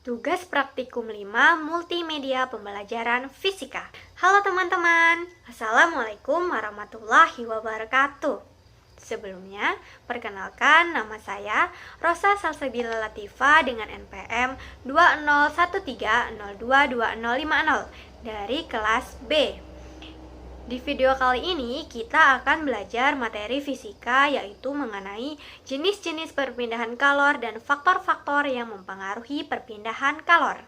Tugas praktikum 5 Multimedia Pembelajaran Fisika. Halo teman-teman, Assalamualaikum warahmatullahi wabarakatuh. Sebelumnya, perkenalkan nama saya Rosa Salsabila Latifa dengan NPM 2013022050 dari kelas B. Di video kali ini kita akan belajar materi fisika yaitu mengenai jenis-jenis perpindahan kalor dan faktor-faktor yang mempengaruhi perpindahan kalor.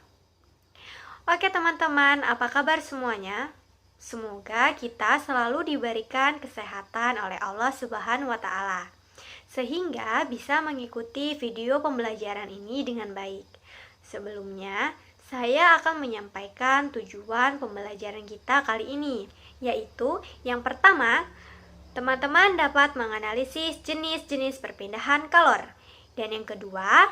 Oke teman-teman, apa kabar semuanya? Semoga kita selalu diberikan kesehatan oleh Allah Subhanahu wa Ta'ala, sehingga bisa mengikuti video pembelajaran ini dengan baik. Sebelumnya, saya akan menyampaikan tujuan pembelajaran kita kali ini, yaitu yang pertama, teman-teman dapat menganalisis jenis-jenis perpindahan kalor. Dan yang kedua,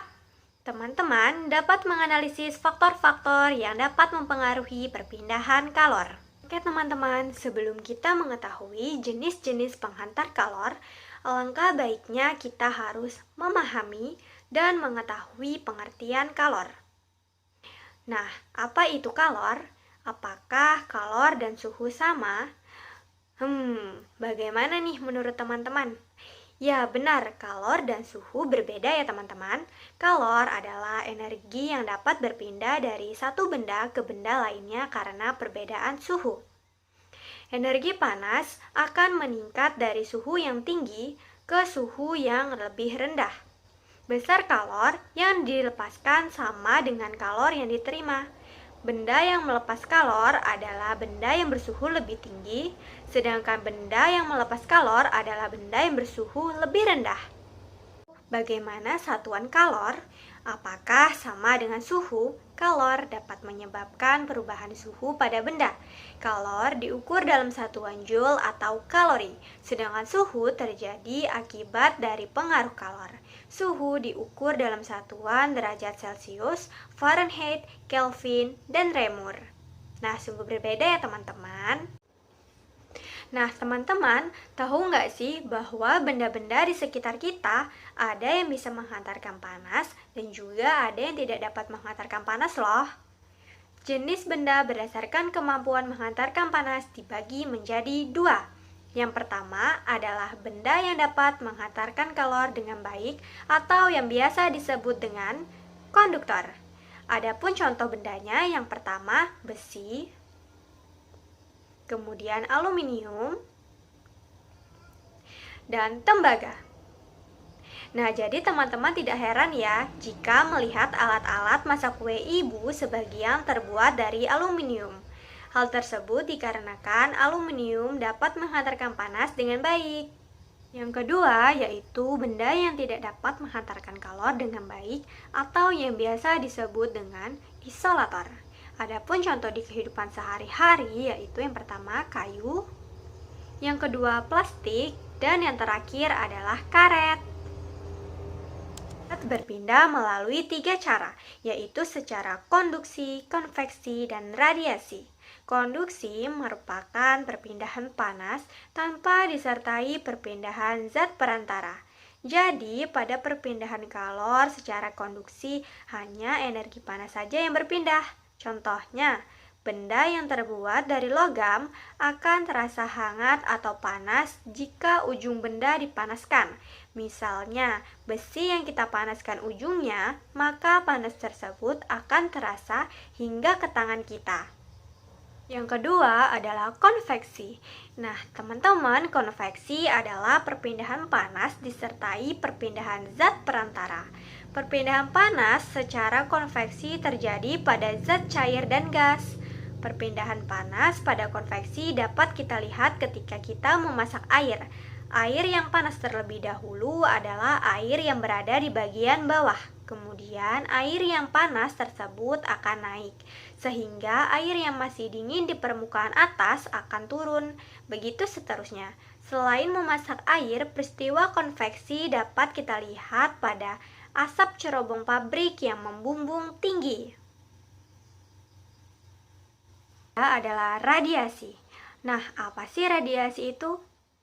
teman-teman dapat menganalisis faktor-faktor yang dapat mempengaruhi perpindahan kalor. Oke teman-teman, sebelum kita mengetahui jenis-jenis penghantar kalor, alangkah baiknya kita harus memahami dan mengetahui pengertian kalor. Nah, apa itu kalor? Apakah kalor dan suhu sama? Bagaimana nih menurut teman-teman? Ya benar, kalor dan suhu berbeda ya teman-teman. Kalor adalah energi yang dapat berpindah dari satu benda ke benda lainnya karena perbedaan suhu. Energi panas akan meningkat dari suhu yang tinggi ke suhu yang lebih rendah. Besar kalor yang dilepaskan sama dengan kalor yang diterima. Benda yang melepas kalor adalah benda yang bersuhu lebih tinggi, sedangkan benda yang melepas kalor adalah benda yang bersuhu lebih rendah. Bagaimana satuan kalor? Apakah sama dengan suhu? Kalor dapat menyebabkan perubahan suhu pada benda. Kalor diukur dalam satuan joule atau kalori, sedangkan suhu terjadi akibat dari pengaruh kalor. Suhu diukur dalam satuan derajat Celcius, Fahrenheit, Kelvin, dan Reaumur. Nah, sungguh berbeda ya teman-teman. Nah, teman-teman, tahu nggak sih bahwa benda-benda di sekitar kita ada yang bisa menghantarkan panas dan juga ada yang tidak dapat menghantarkan panas loh. Jenis benda berdasarkan kemampuan menghantarkan panas dibagi menjadi dua. Yang pertama adalah benda yang dapat menghantarkan kalor dengan baik atau yang biasa disebut dengan konduktor. Adapun contoh bendanya yang pertama besi, kemudian aluminium, dan tembaga. Nah, jadi teman-teman tidak heran ya jika melihat alat-alat masak kue ibu sebagian terbuat dari aluminium. Hal tersebut dikarenakan aluminium dapat menghantarkan panas dengan baik. Yang kedua yaitu benda yang tidak dapat menghantarkan kalor dengan baik atau yang biasa disebut dengan isolator. Adapun contoh di kehidupan sehari-hari yaitu yang pertama kayu, yang kedua plastik, dan yang terakhir adalah karet. Berpindah melalui 3 cara, yaitu secara konduksi, konveksi, dan radiasi. Konduksi merupakan perpindahan panas tanpa disertai perpindahan zat perantara. Jadi, pada perpindahan kalor secara konduksi hanya energi panas saja yang berpindah. Contohnya, benda yang terbuat dari logam akan terasa hangat atau panas jika ujung benda dipanaskan. Misalnya, besi yang kita panaskan ujungnya, maka panas tersebut akan terasa hingga ke tangan kita. Yang kedua adalah konveksi. Nah, teman-teman, konveksi adalah perpindahan panas disertai perpindahan zat perantara. Perpindahan panas secara konveksi terjadi pada zat cair dan gas. Perpindahan panas pada konveksi dapat kita lihat ketika kita memasak air. Air yang panas terlebih dahulu adalah air yang berada di bagian bawah. Kemudian air yang panas tersebut akan naik, sehingga air yang masih dingin di permukaan atas akan turun. Begitu seterusnya. Selain memasak air, peristiwa konveksi dapat kita lihat pada asap cerobong pabrik yang membumbung tinggi. Adalah radiasi. Nah, apa sih radiasi itu?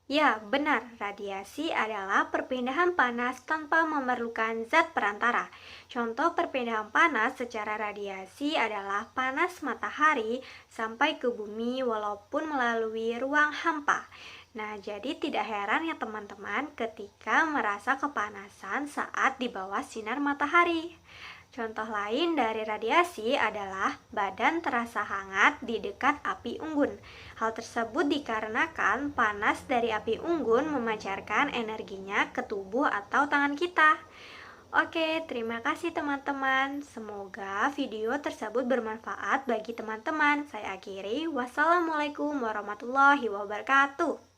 Ya, benar. Radiasi adalah perpindahan panas tanpa memerlukan zat perantara. Contoh perpindahan panas secara radiasi adalah panas matahari sampai ke bumi walaupun melalui ruang hampa. Nah, jadi tidak heran ya teman-teman ketika merasa kepanasan saat di bawah sinar matahari. Contoh lain dari radiasi adalah badan terasa hangat di dekat api unggun. Hal tersebut dikarenakan panas dari api unggun memancarkan energinya ke tubuh atau tangan kita. Oke, terima kasih teman-teman. Semoga video tersebut bermanfaat bagi teman-teman. Saya akhiri. Wassalamualaikum warahmatullahi wabarakatuh.